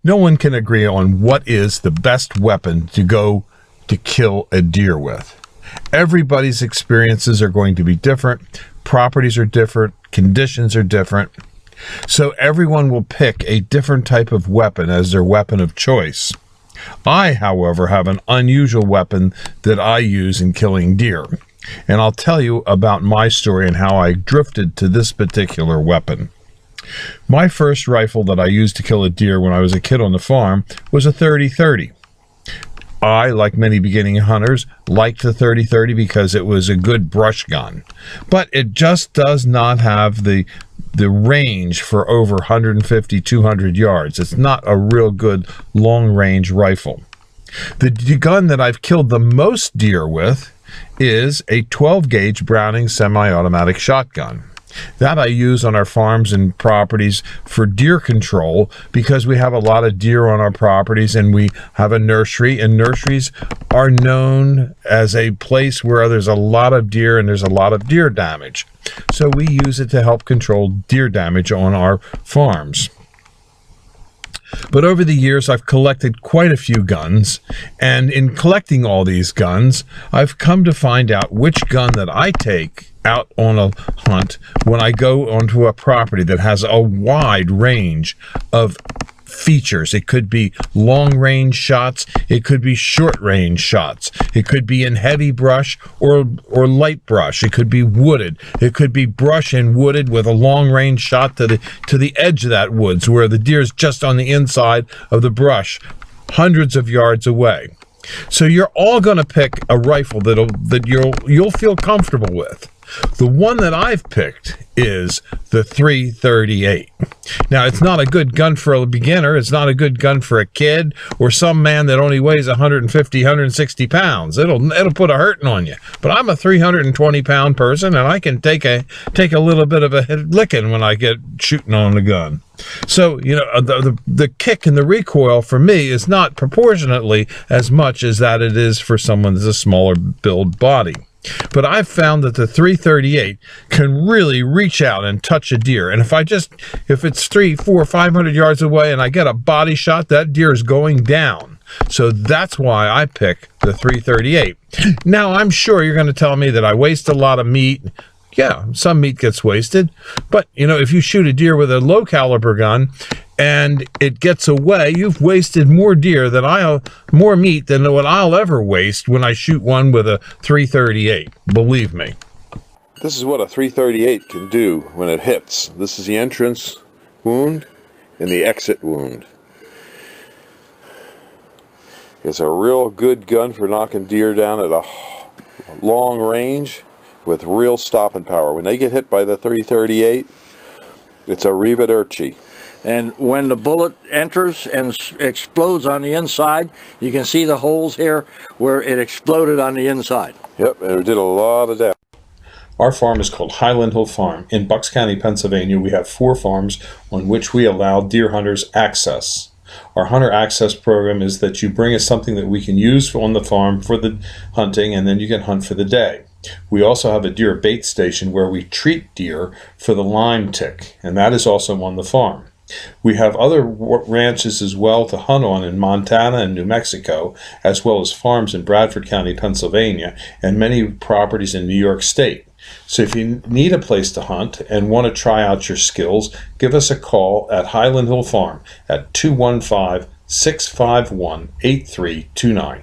No one can agree on what is the best weapon to go to kill a deer with. Everybody's experiences are going to be different. Properties are different. Conditions are different. So everyone will pick a different type of weapon as their weapon of choice. I, however, have an unusual weapon that I use in killing deer. And I'll tell you about my story and how I drifted to this particular weapon. My first rifle that I used to kill a deer when I was a kid on the farm was a 30-30. I, like many beginning hunters, liked the 30-30 because it was a good brush gun. But it just does not have the range for over 150, 200 yards. It's not a real good long-range rifle. The gun that I've killed the most deer with is a 12-gauge Browning semi-automatic shotgun. That I use on our farms and properties for deer control because we have a lot of deer on our properties and we have a nursery, and nurseries are known as a place where there's a lot of deer and there's a lot of deer damage. So we use it to help control deer damage on our farms. But over the years, I've collected quite a few guns, and in collecting all these guns, I've come to find out which gun that I take out on a hunt when I go onto a property that has a wide range of features. It could be long-range shots, it could be short-range shots, it could be in heavy brush or light brush, it could be wooded, it could be brush and wooded with a long-range shot to the edge of that woods where the deer's just on the inside of the brush, hundreds of yards away. So you're all going to pick a rifle that you'll feel comfortable with. The one that I've picked is the 338. Now, it's not a good gun for a beginner. It's not a good gun for a kid or some man that only weighs 150, 160 pounds. It'll put a hurting on you. But I'm a 320-pound person, and I can take a little bit of a licking when I get shooting on the gun. So, you know, the kick and the recoil for me is not proportionately as much as that it is for someone that's a smaller build body. But I've found that the 338 can really reach out and touch a deer. And if it's 300, 400, 500 yards away and I get a body shot, that deer is going down. So that's why I pick the 338. Now, I'm sure you're going to tell me that I waste a lot of meat. Yeah, some meat gets wasted. But, you know, if you shoot a deer with a low caliber gun and it gets away, you've wasted more more meat than what I'll ever waste when I shoot one with a 338. Believe me. This is what a 338 can do when it hits. This is the entrance wound and the exit wound. It's a real good gun for knocking deer down at a long range with real stopping power. When they get hit by the 338, it's a arrivederci. And when the bullet enters and explodes on the inside, you can see the holes here where it exploded on the inside. Yep, and it did a lot of damage. Our farm is called Highland Hill Farm. In Bucks County, Pennsylvania, we have 4 farms on which we allow deer hunters access. Our hunter access program is that you bring us something that we can use on the farm for the hunting, and then you can hunt for the day. We also have a deer bait station where we treat deer for the Lyme tick, and that is also on the farm. We have other ranches as well to hunt on in Montana and New Mexico, as well as farms in Bradford County, Pennsylvania, and many properties in New York State. So if you need a place to hunt and want to try out your skills, give us a call at Highland Hill Farm at 215-651-8329.